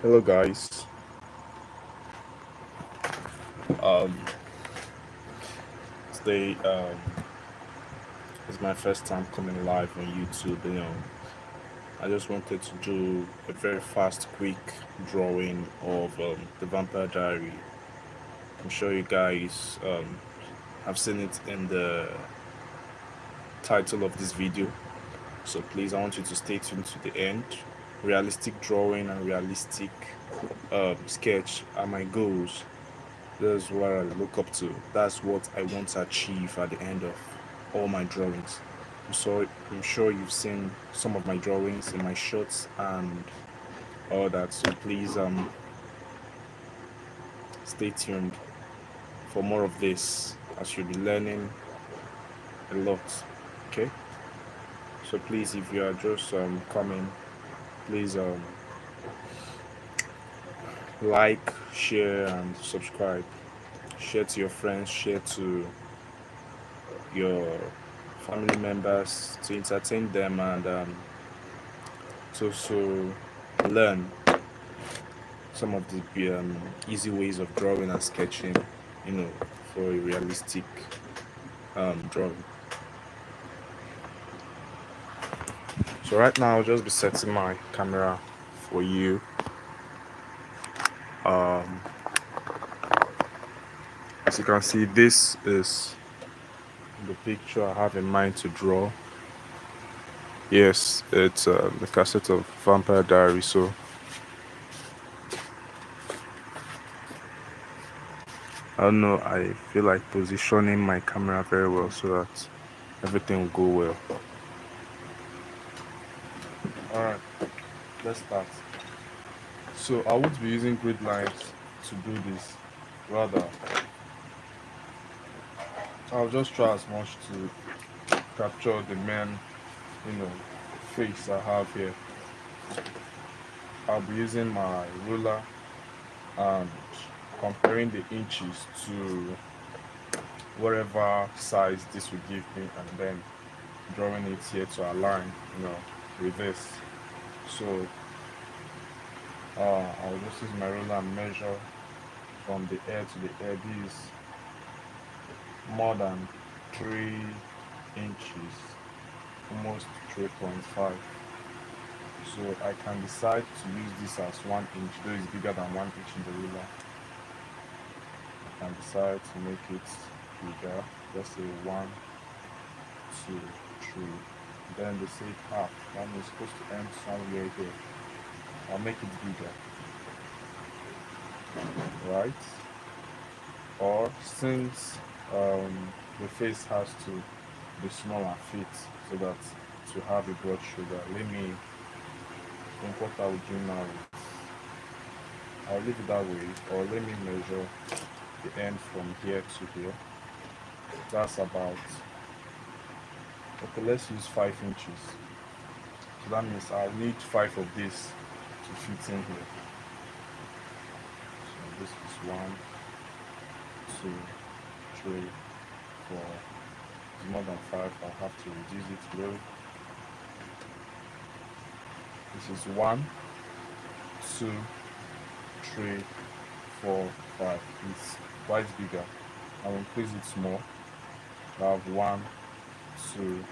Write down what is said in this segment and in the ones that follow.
Hello guys. Um Today is my first time coming live on YouTube. I just wanted to do a very fast, quick drawing of the Vampire Diary. I'm sure you guys have seen it in the title of this video. So please, I want you to stay tuned to the end. Realistic drawing and realistic sketch are my goals. That's what I look up to. That's what I want to achieve at the end of all my drawings. I'm sure you've seen some of my drawings in my shorts and all that. So please stay tuned for more of this as you'll be learning a lot. Okay? So please, if you are just coming, please like, share and subscribe. Share to your friends, share to your family members to entertain them and to learn some of the easy ways of drawing and sketching, for a realistic drawing. So right now I'll just be setting my camera for you. Um, as you can see, this is the picture I have in mind to draw. Yes, it's the cassette of Vampire Diary. So I don't know, I feel like positioning my camera very well so that everything will go well. Alright, let's start. So I won't be using grid lines to do this. Rather, I'll just try as much to capture the main, you know, face I have here. I'll be using my ruler and comparing the inches to whatever size this will give me, and then drawing it here to align, with this. So I'll just use my ruler and measure from the ear to the ear. This is more than 3 inches, almost 3.5. So I can decide to use this as 1 inch, though it's bigger than 1 inch in the ruler. I can decide to make it bigger, let's say 1, 2, 3. Then they say half, that means it's supposed to end somewhere here. I'll make it bigger, right? Or since the face has to be small and fit so that to have a broad shoulder, let me think what I would do now is I'll leave it that way, or let me measure the end from here to here. That's about, okay, let's use 5 inches. So that means I'll need 5 of this to fit in here. So this is 1, 2, 3, 4. It's more than 5. I'll have to reduce it a little. This is 1, 2, 3, 4, 5. It's quite bigger. I'll increase it more. I have 1, 2,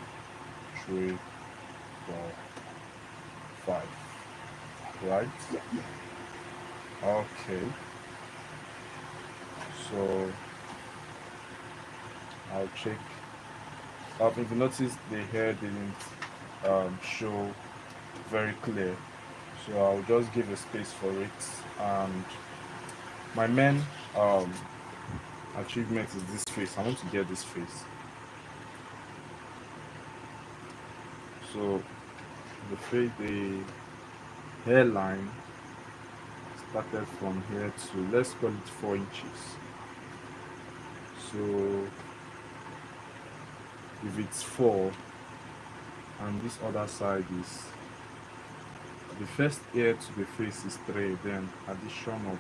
3, 4, 5. Right? Okay. So I'll check. If you notice, the hair didn't show very clear, so I'll just give a space for it. And my main achievement is this face. I want to get this face. So the hairline started from here to, let's call it 4 inches. So if it's 4 and this other side is, the first ear to the face is 3, then addition of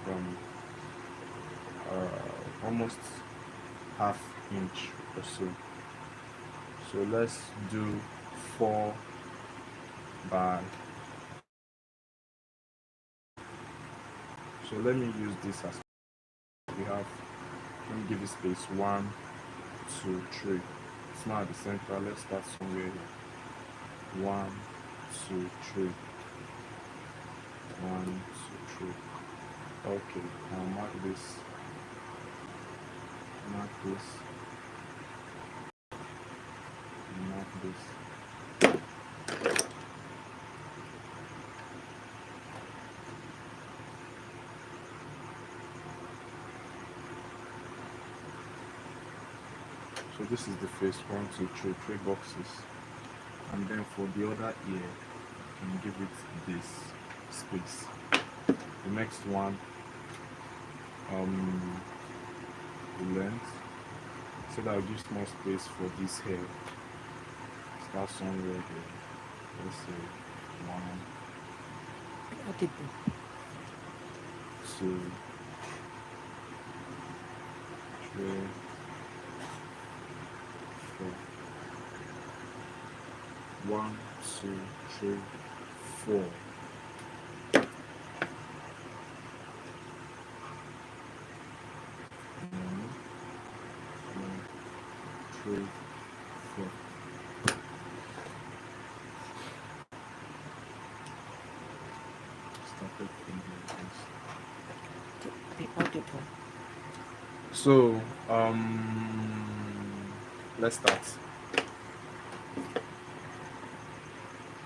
almost half inch or so. So let's do 4 by So let me use this as we have. Let me give it space. 1, 2, 3. It's not at the center. Let's start somewhere here. 1, 2, 3. 1, 2, 3. Okay. Now mark this. Mark this. Mark this. So this is the first 1, 2, 3 boxes, and then for the other ear, you can give it this space. The next one, um, the length, so that will give more space for this hair. Start somewhere here. Let's say 1, Okay. 2, 3, 4. 1, 2, 3, 4. 1, 2, 3, 4. Started from here. Beautiful. So, let's start.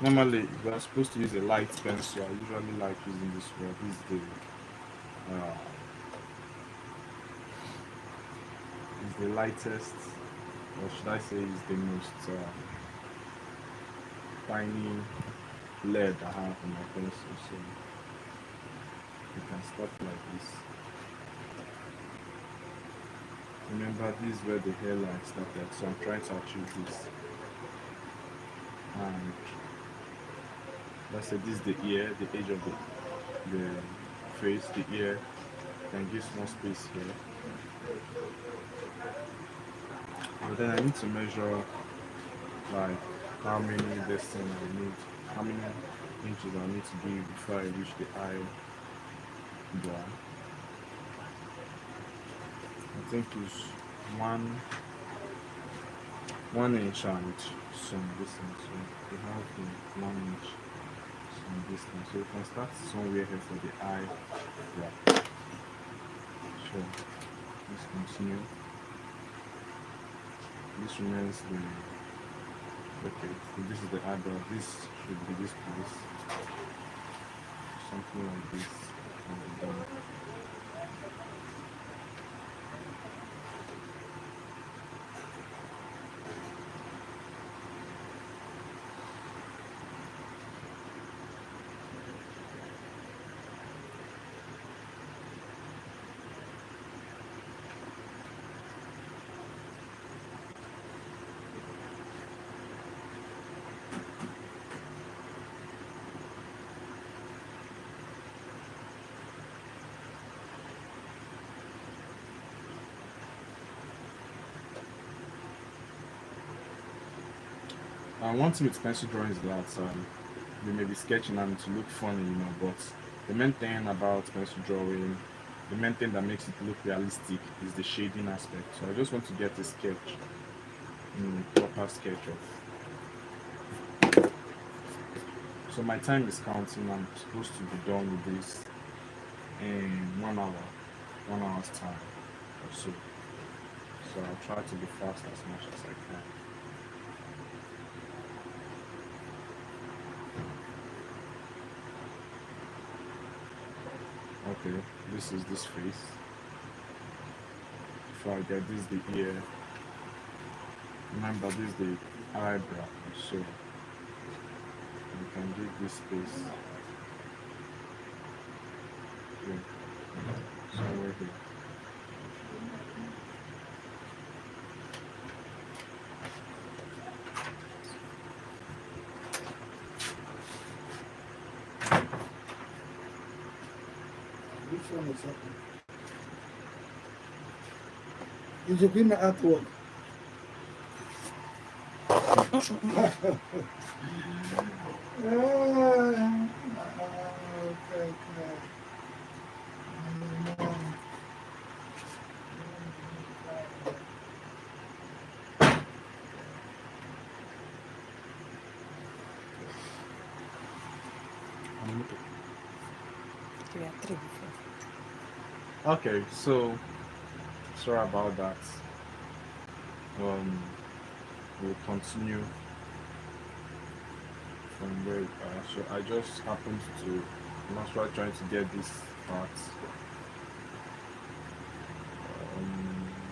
Normally, we are supposed to use a light pencil. I usually like using this one. This is the lightest, or should I say, is the most tiny lead I have in my pencil. So you can start like this. Remember, this is where the hairline started, so I'm trying to achieve this. And let's say this is the ear, the edge of the face, the ear. Can give more space here. But then I need to measure like how many distance I need, how many inches I need to do before I reach the eye bar. I think it's 1 inch and some distance. So we have the 1 inch some distance. So you can start somewhere here for the eye bar. So let's continue. This remains the okay. So this is the eyebrow. This should be this place. Something like this. And be done. One thing with pencil drawing is that you may be sketching and to look funny, but the main thing about pencil drawing, the main thing that makes it look realistic is the shading aspect. So I just want to get a sketch, proper sketch of. So my time is counting. I'm supposed to be done with this in 1 hour, 1 hour's time or so. So I'll try to be fast as much as I can. Okay, this is this face. Before I get this the ear. Remember this the eyebrow. So you can give this space. Here. Somewhere here. Which one is happening? Is it in the artwork? Okay. We are three before. Okay, so sorry about that. Um, we'll continue from where. So I just happened to. I'm actually trying to get this part.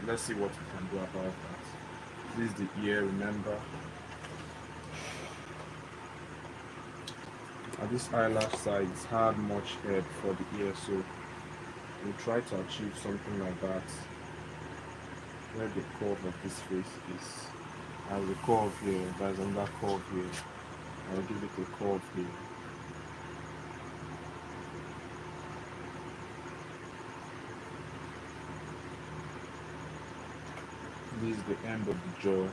Let's see what we can do about that. This is the ear. Remember, at this eyelash side, it's hard much head for the ear, so we'll try to achieve something like that. Where the curve of this face is. As a curve here, there's another curve here. I'll give it a curve here. This is the end of the jaw.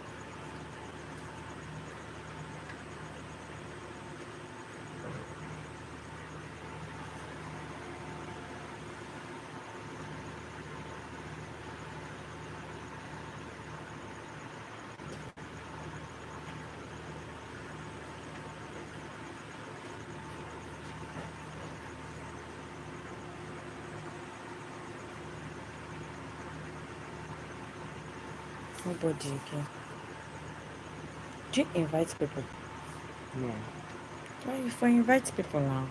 Nobody again. Do you invite people? No, Why you for invite people now?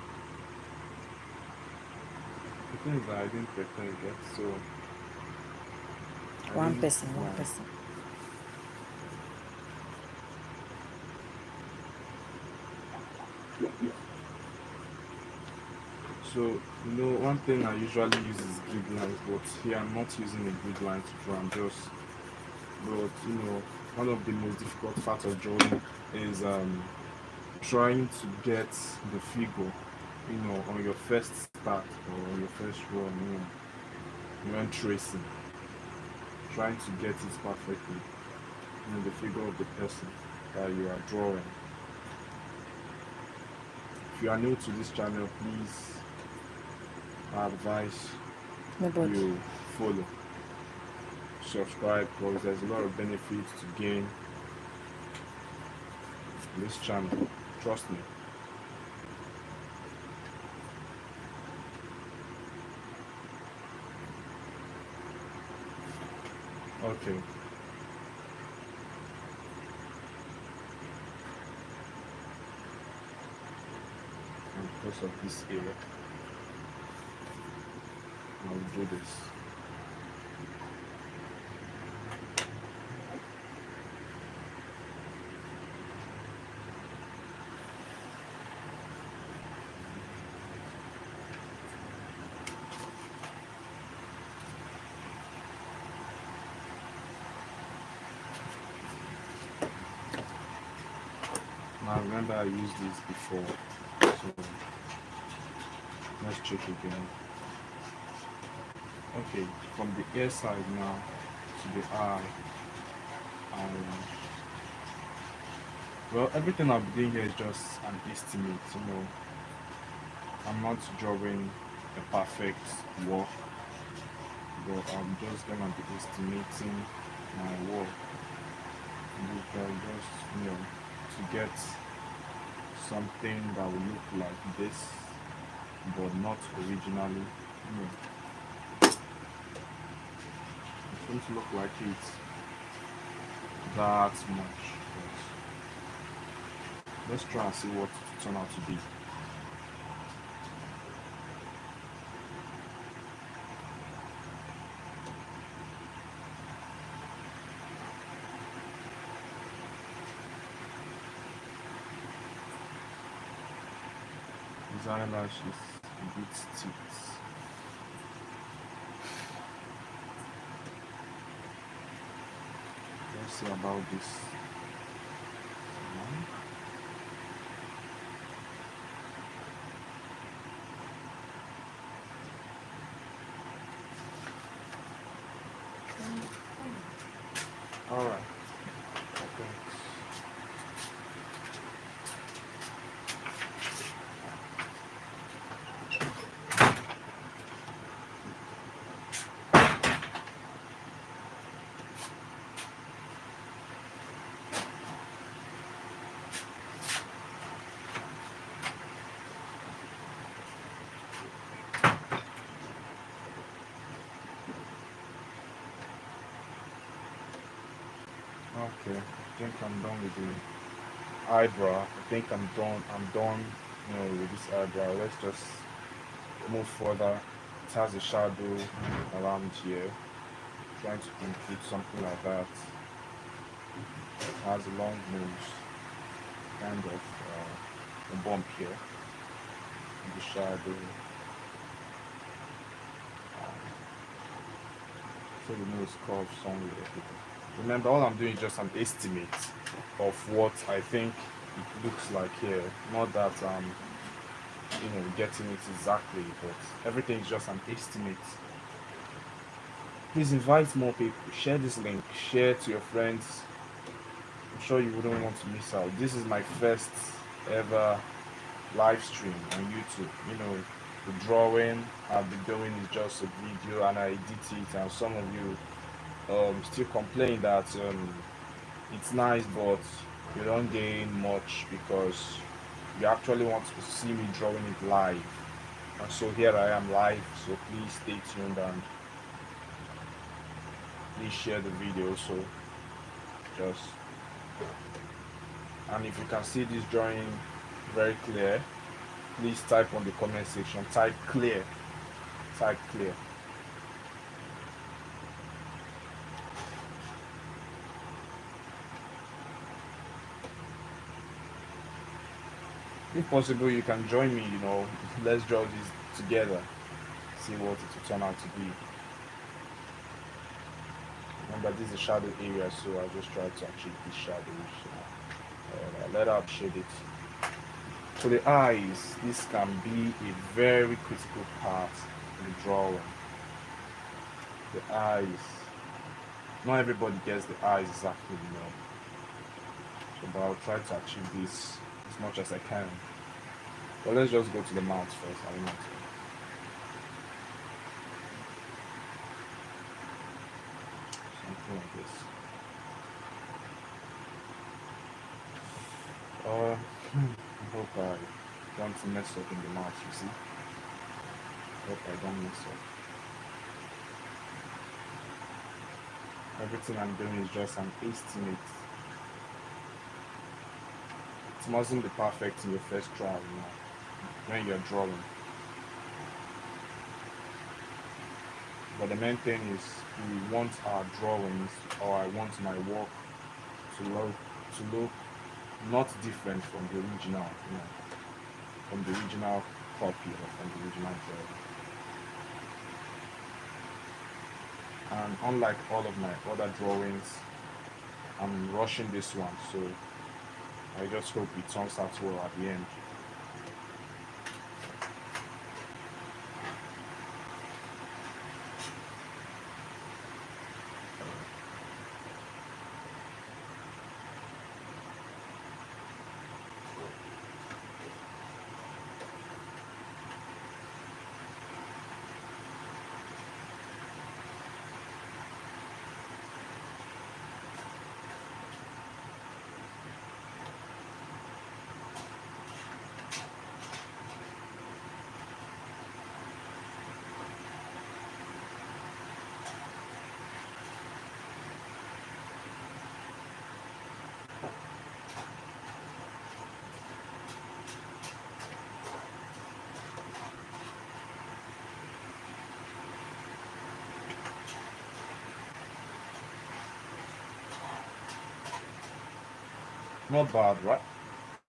the thing is that I didn't prepare yet, so I One didn't person, one plan. person. So, one thing I usually use is grid lines, but here I'm not using a grid line to draw. But one of the most difficult parts of drawing is trying to get the figure, on your first start or on your first run, when tracing, trying to get it perfectly, the figure of the person that you are drawing. If you are new to this channel, please, I advise Nobody. you follow, subscribe, because there's a lot of benefits to gain in this channel. Trust me. Okay. And because of this area, I will do this. Now remember I used this before, so let's check again. Okay, from the ear side now to the eye, eyelash. Well, everything I'm doing here is just an estimate. I'm not drawing a perfect work, but I'm just gonna be estimating my work. You can just, to get something that will look like this, but not originally. It shouldn't look like it that much. But let's try and see what it turn out to be. His eyelash is a bit stiff. Let's see about this. All right. Okay. Okay, I think I'm done with the eyebrow. I think I'm done. I'm done. With this eyebrow. Let's just move further. It has a shadow around here. Trying to include something like that. It has a long nose, kind of a bump here in the shadow. So the nose curves somewhere. Remember, all I'm doing is just an estimate of what I think it looks like here. Not that getting it exactly, but everything is just an estimate. Please invite more people. Share this link. Share to your friends. I'm sure you wouldn't want to miss out. This is my first ever live stream on YouTube. The drawing I've been doing is just a video and I edit it, and some of you still complain that it's nice, but you don't gain much because you actually want to see me drawing it live. And so here I am live, so please stay tuned and please share the video. So just, and if you can see this drawing very clear, please type on the comment section, type clear, type clear. If possible, you can join me, let's draw this together, see what it will turn out to be. Remember, this is a shadow area, so I just try to achieve this shadow. Let her shade it. For the eyes, this can be a very critical part in the drawing. The eyes. Not everybody gets the eyes exactly, So, but I'll try to achieve this as much as I can. But let's just go to the mouth first. I want to. Something like this. I hope I don't mess up in the mouth, you see. Hope I don't mess up. Everything I'm doing is just an estimate. It mustn't be perfect in your first try, when you're drawing. But the main thing is we want our drawings, or I want my work to look not different from the original, from the original copy or from the original drawing. And unlike all of my other drawings, I'm rushing this one, so I just hope it turns out well at the end. Not bad, right?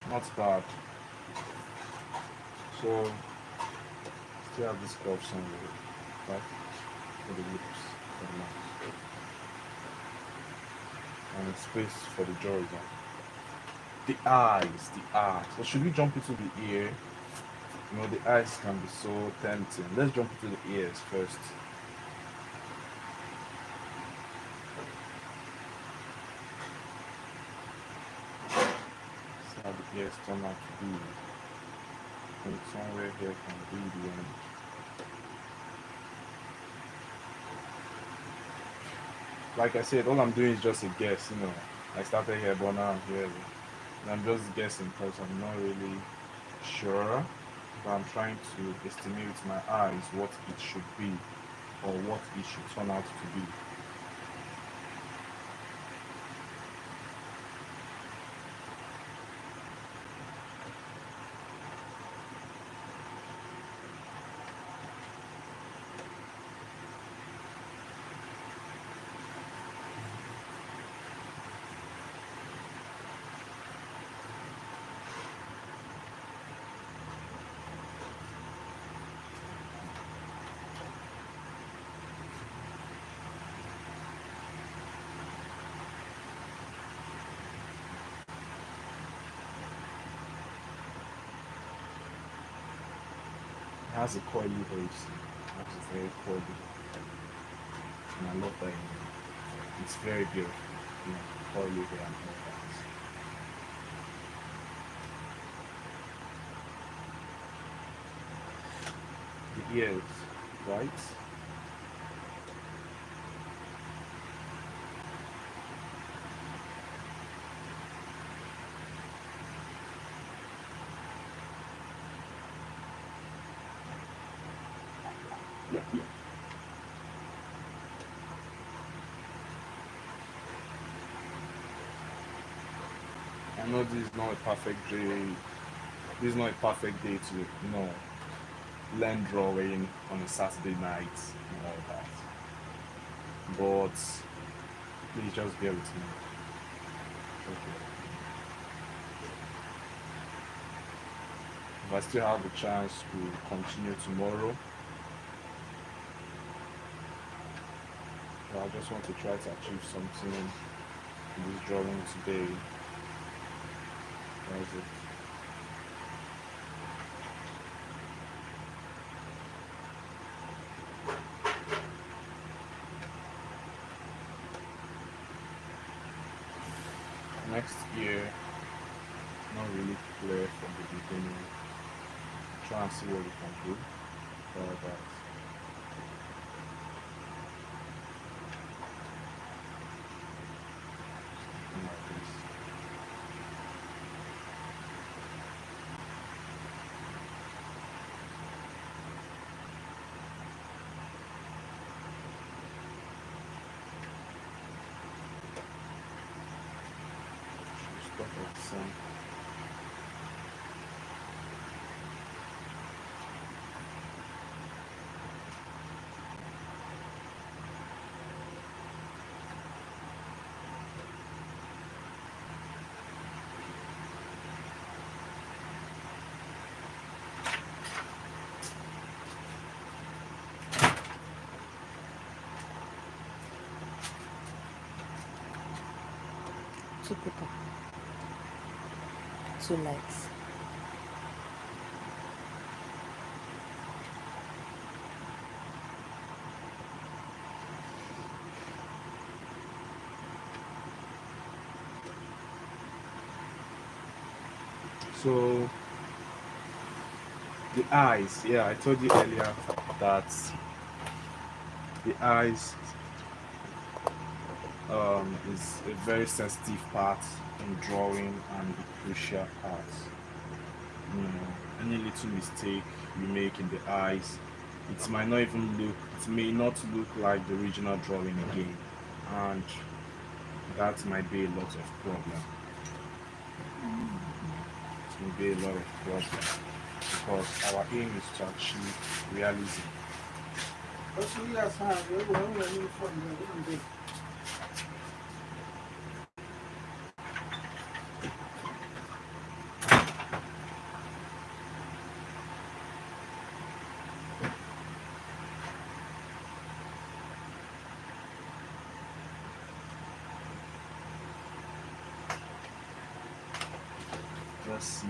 Not bad. So still have this curve somewhere, right? For the lips, for the mouth. And space for the jaw again. The eyes, the eyes. So should we jump into the ear? The eyes can be so tempting. Let's jump into the ears first. See how the ears turn out to be. And somewhere here can be the end. Like I said, all I'm doing is just a guess, I started here, but now I'm here. And I'm just guessing because I'm not really sure. But I'm trying to estimate with my eyes what it should be or what it should turn out to be. It has a curly hair, you see. It has a very curly, and I love that. It's very beautiful, curly hair and all that. The ears, right? I know this is not a perfect day. This is not a perfect day to, learn drawing on a Saturday night and all that. But please just bear with me. Okay. If I still have a chance to continue tomorrow, I just want to try to achieve something in this drawing today. That's it. Next year, not really clear from the beginning. Try and see what we can do. All that. Something like this. Should stop at some. Two people, two likes. So the eyes, yeah, I told you earlier that the eyes is a very sensitive part in drawing and the crucial part. Any little mistake you make in the eyes, it may not look like the original drawing again, and that might be a lot of problem. It may be a lot of problem because our aim is to achieve realism. But we are fine. We're going to need for you. Let's see.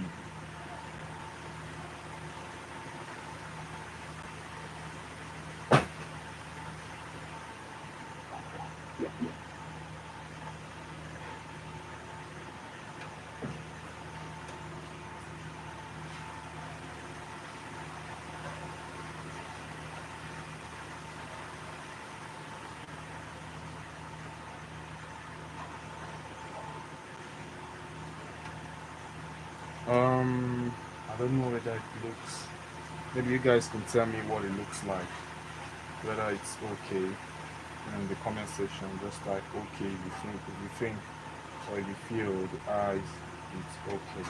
I don't know whether it looks. Maybe you guys can tell me what it looks like. Whether it's okay in the comment section. Just like okay if you think or if you feel the eyes, it's okay.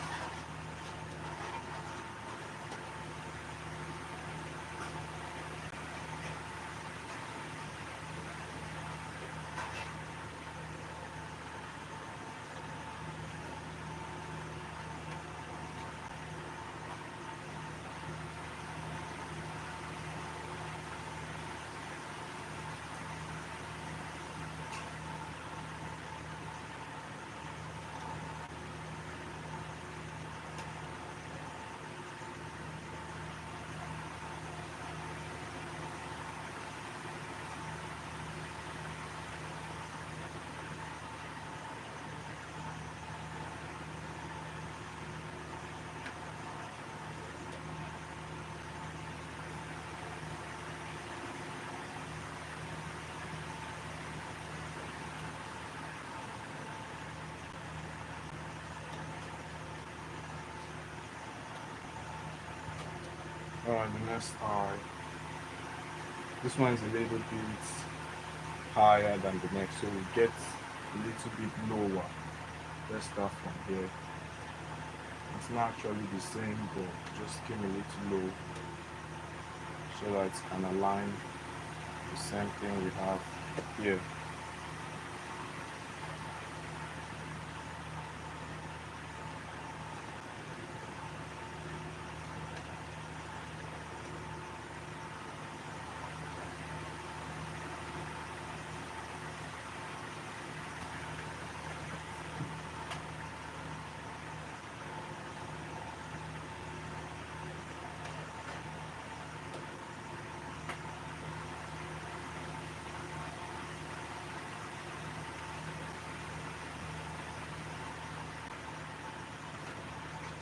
Alright, the next eye. This one is a little bit higher than the next, so we get a little bit lower. Let's start from here. It's not actually the same, but just came a little low so that it can align the same thing we have here.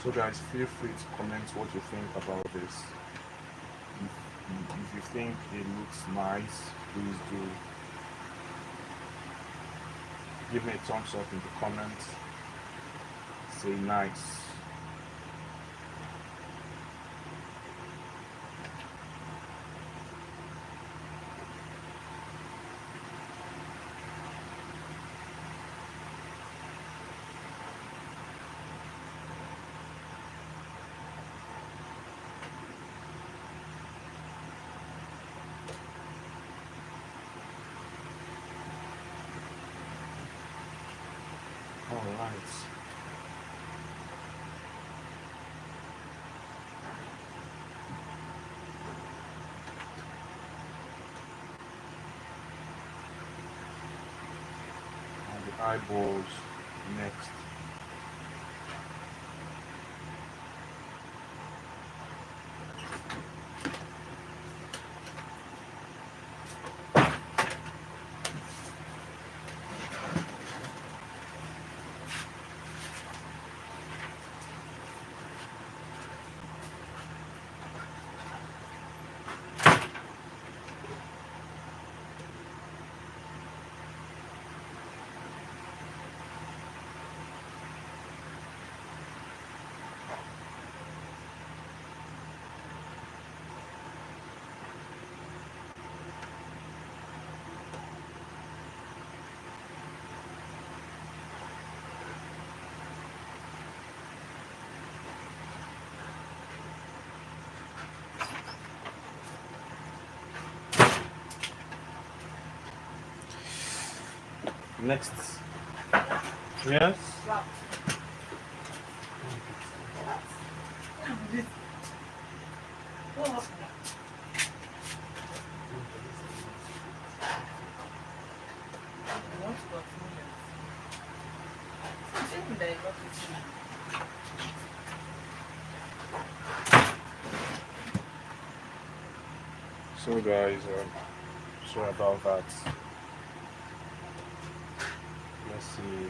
So guys, feel free to comment what you think about this. If you think it looks nice, please do give me a thumbs up in the comments. Say nice. Alright. And the eyeballs next. Next. Yes? So guys, sorry about that. Let's see.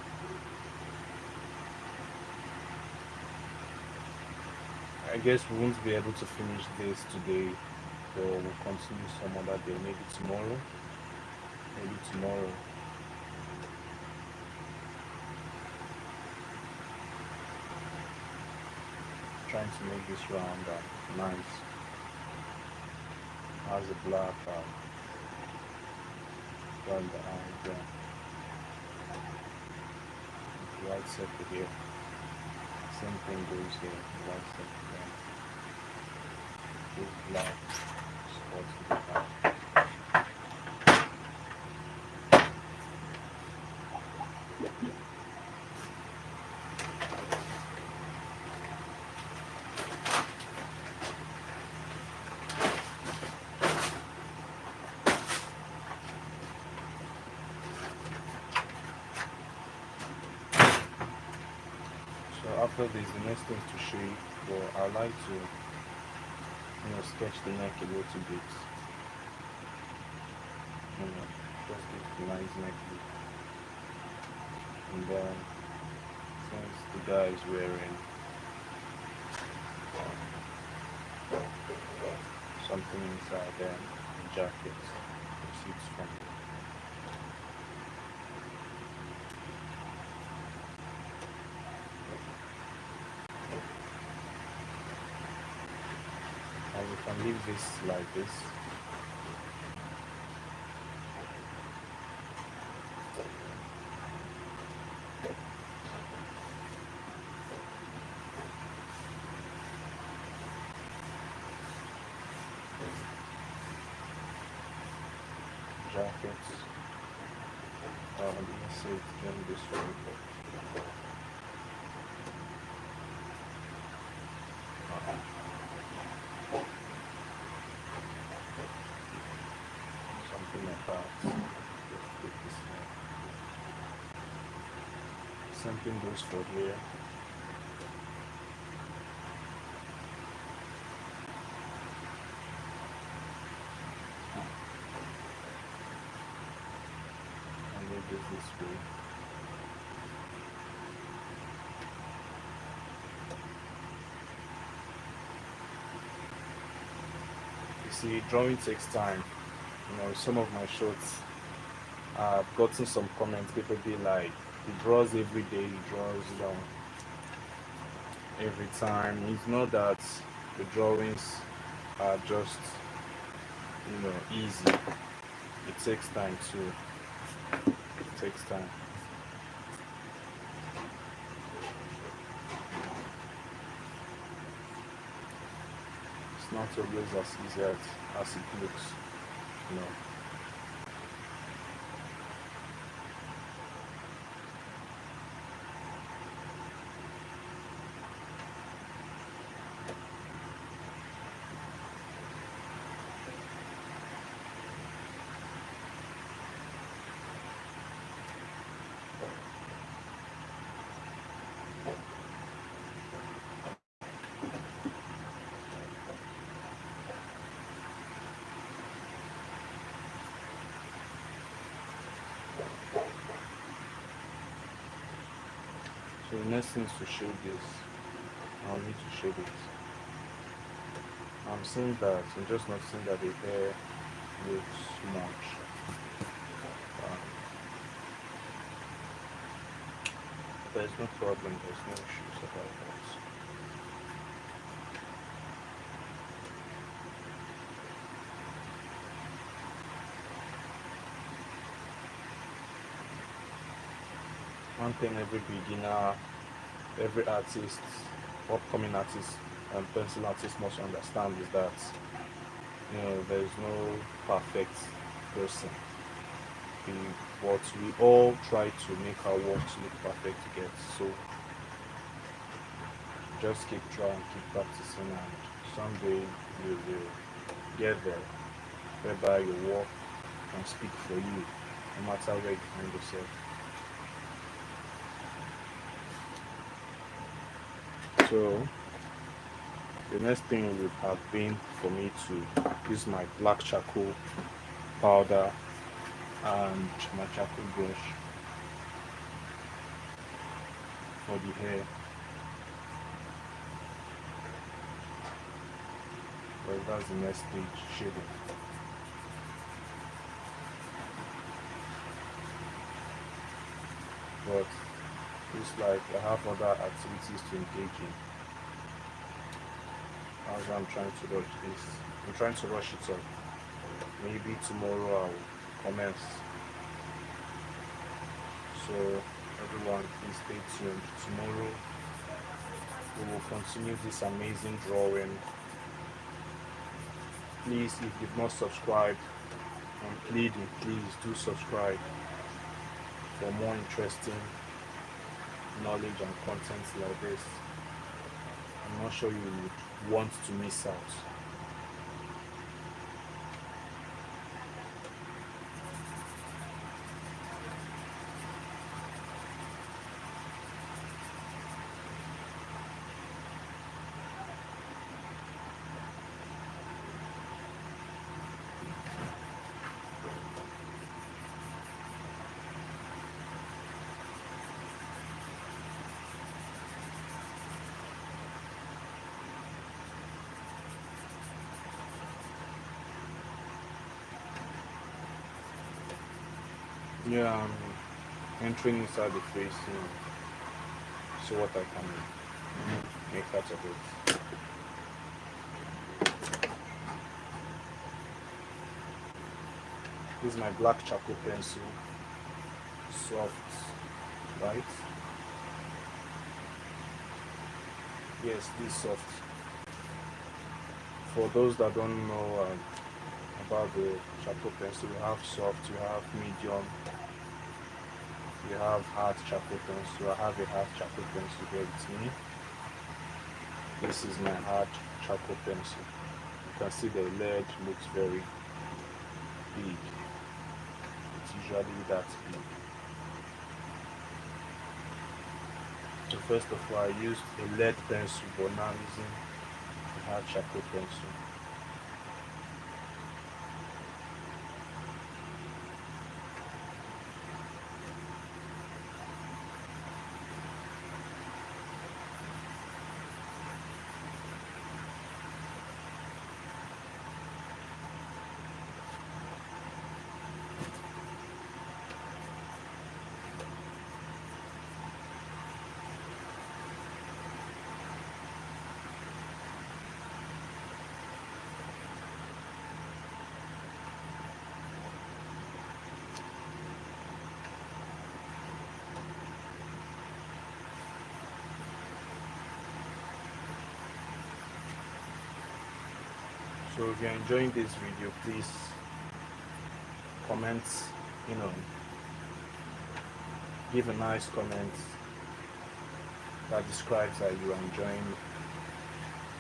I guess we won't be able to finish this today, but we'll continue some other day. Maybe tomorrow. Maybe tomorrow. Trying to make this round nice. Has a black down the eye there. White circle here. Same thing goes here. White circle there. With black spots in the back. So after this, the next thing to shape, but I like to, sketch the neck a little bit. Just give a nice neck look. And then, since the guy is wearing something inside there, a jacket, receipts from this like this. Jackets. Let me see it again this way. Something like that. Just put this here. Same thing goes for here. And then this way. You see, drawing takes time. Some of my shots, I've gotten some comments. People be like, he draws every day, he draws, every time. It's not that the drawings are just, easy. It takes time too. It takes time. It's not always as easy as it looks, you know. So the next thing is to shade this. I'll need to shade it. I'm seeing that, I'm just noticing that the hair looks much. Um, there's no problem, there's no issues about that. One thing every beginner, every artist, upcoming artist, and pencil artist must understand is that there is no perfect person. We, but we all try to make our works look perfect to get. So just keep trying, keep practicing, and someday you will get there, whereby your work can speak for you, no matter where you find yourself. So the next thing would have been for me to use my black charcoal powder and my charcoal brush for the hair. Well, that's the next stage, shading. But it's like I have other activities to engage in. As I'm trying to rush this, I'm trying to rush it up. Maybe tomorrow I'll commence. So everyone, please stay tuned. Tomorrow we will continue this amazing drawing. Please, if you've not subscribed, I'm pleading, please do subscribe for more interesting knowledge and content like this. I'm not sure you would want to miss out. Yeah, I'm entering inside the face, see what I can make out of it. This is my black charcoal pencil, soft, right? Yes, this soft. For those that don't know about the charcoal pencil, you have soft, you have medium, you have hard charcoal pencil. I have a hard charcoal pencil here with me. This is my hard charcoal pencil. You can see the lead looks very big. It's usually that big. So first of all, I used a lead pencil, but now I'm using a hard charcoal pencil. So if you're enjoying this video, please comment, you know, give a nice comment that describes that you are enjoying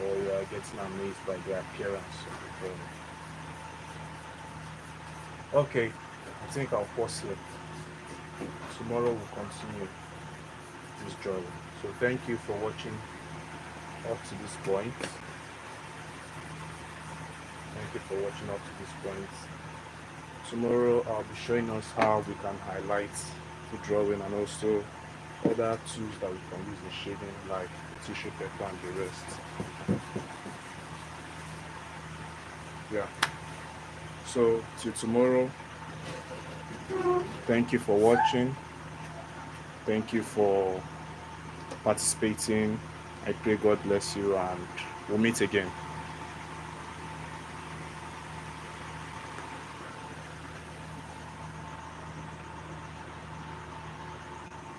or you are getting amazed by the appearance of the drawing. Okay, I think I'll pause here. Tomorrow we'll continue this drawing. So thank you for watching up to this point. Thank you for watching up to this point. Tomorrow I'll be showing us how we can highlight the drawing and also other tools that we can use in shading like tissue paper and the rest. Yeah. So till tomorrow, thank you for watching. Thank you for participating. I pray God bless you and we'll meet again.